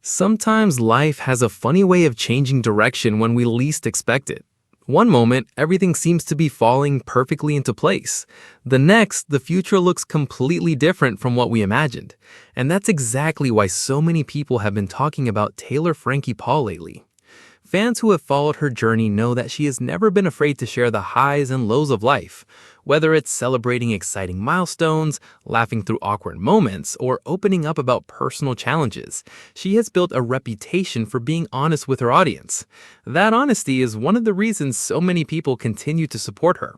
Sometimes life has a funny way of changing direction when we least expect it. One moment, everything seems to be falling perfectly into place. The next, the future looks completely different from what we imagined. And that's exactly why so many people have been talking about Taylor Frankie Paul lately. Fans who have followed her journey know that she has never been afraid to share the highs and lows of life. Whether it's celebrating exciting milestones, laughing through awkward moments, or opening up about personal challenges, she has built a reputation for being honest with her audience. That honesty is one of the reasons so many people continue to support her.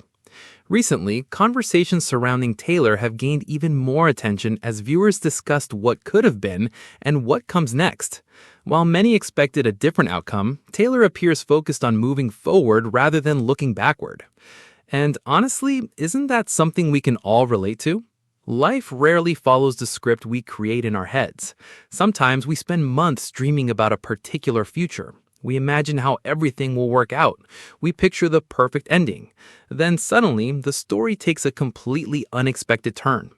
Recently, conversations surrounding Taylor have gained even more attention as viewers discussed what could have been and what comes next. While many expected a different outcome, Taylor appears focused on moving forward rather than looking backward. And honestly, isn't that something we can all relate to? Life rarely follows the script we create in our heads. Sometimes we spend months dreaming about a particular future. We imagine how everything will work out. We picture the perfect ending. Then suddenly, the story takes a completely unexpected turn.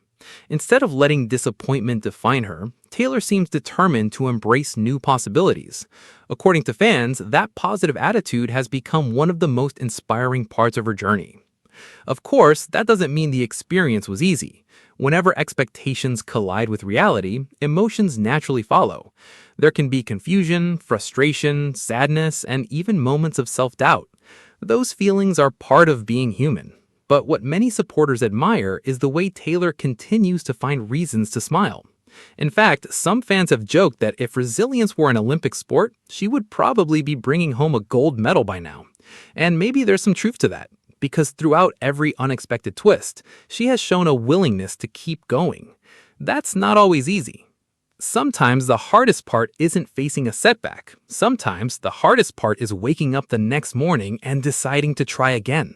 Instead of letting disappointment define her, Taylor seems determined to embrace new possibilities. According to fans, that positive attitude has become one of the most inspiring parts of her journey. Of course, that doesn't mean the experience was easy. Whenever expectations collide with reality, emotions naturally follow. There can be confusion, frustration, sadness, and even moments of self-doubt. Those feelings are part of being human. But what many supporters admire is the way Taylor continues to find reasons to smile. In fact, some fans have joked that if resilience were an Olympic sport, she would probably be bringing home a gold medal by now. And maybe there's some truth to that, because throughout every unexpected twist, she has shown a willingness to keep going. That's not always easy. Sometimes the hardest part isn't facing a setback. Sometimes the hardest part is waking up the next morning and deciding to try again.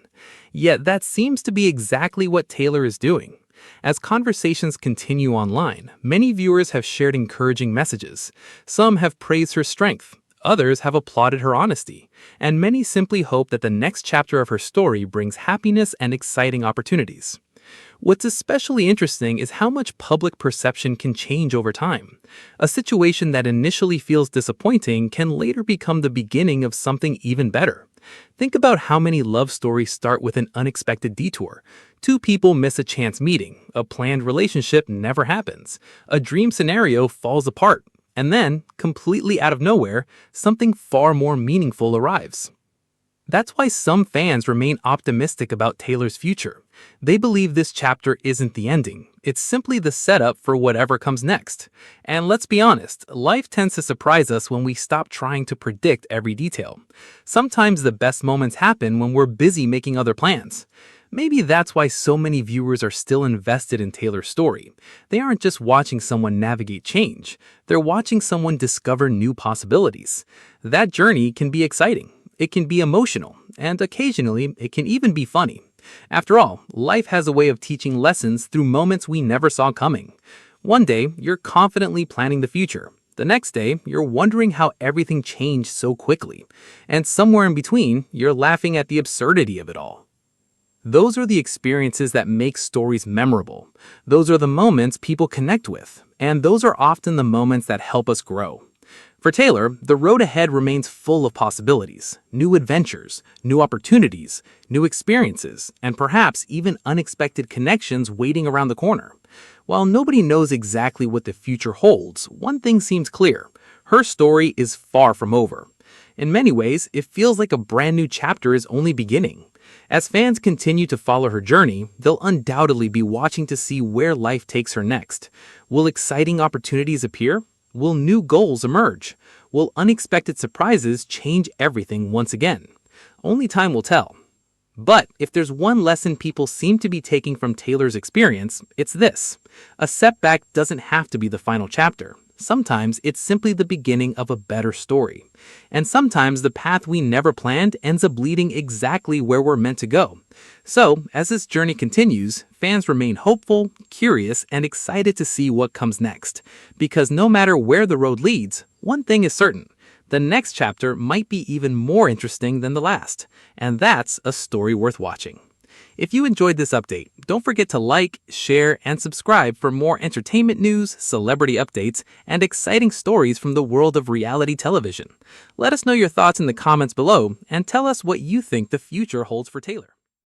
Yet that seems to be exactly what Taylor is doing. As conversations continue online, many viewers have shared encouraging messages. Some have praised her strength. Others have applauded her honesty. And many simply hope that the next chapter of her story brings happiness and exciting opportunities. What's especially interesting is how much public perception can change over time. A situation that initially feels disappointing can later become the beginning of something even better. Think about how many love stories start with an unexpected detour. Two people miss a chance meeting, a planned relationship never happens, a dream scenario falls apart, and then, completely out of nowhere, something far more meaningful arrives. That's why some fans remain optimistic about Taylor's future. They believe this chapter isn't the ending. It's simply the setup for whatever comes next. And let's be honest, life tends to surprise us when we stop trying to predict every detail. Sometimes the best moments happen when we're busy making other plans. Maybe that's why so many viewers are still invested in Taylor's story. They aren't just watching someone navigate change. They're watching someone discover new possibilities. That journey can be exciting. It can be emotional, and occasionally it can even be funny. After all, life has a way of teaching lessons through moments we never saw coming. One day, you're confidently planning the future. The next day, you're wondering how everything changed so quickly. And somewhere in between, you're laughing at the absurdity of it all. Those are the experiences that make stories memorable. Those are the moments people connect with. And those are often the moments that help us grow. For Taylor, the road ahead remains full of possibilities, new adventures, new opportunities, new experiences, and perhaps even unexpected connections waiting around the corner. While nobody knows exactly what the future holds, one thing seems clear. Her story is far from over. In many ways, it feels like a brand new chapter is only beginning. As fans continue to follow her journey, they'll undoubtedly be watching to see where life takes her next. Will exciting opportunities appear? Will new goals emerge? Will unexpected surprises change everything once again? Only time will tell. But if there's one lesson people seem to be taking from Taylor's experience, it's this. A setback doesn't have to be the final chapter. Sometimes it's simply the beginning of a better story. And sometimes the path we never planned ends up leading exactly where we're meant to go. So, as this journey continues, fans remain hopeful, curious, and excited to see what comes next. Because no matter where the road leads, one thing is certain. The next chapter might be even more interesting than the last. And that's a story worth watching. If you enjoyed this update, don't forget to like, share, and subscribe for more entertainment news, celebrity updates, and exciting stories from the world of reality television. Let us know your thoughts in the comments below and tell us what you think the future holds for Taylor.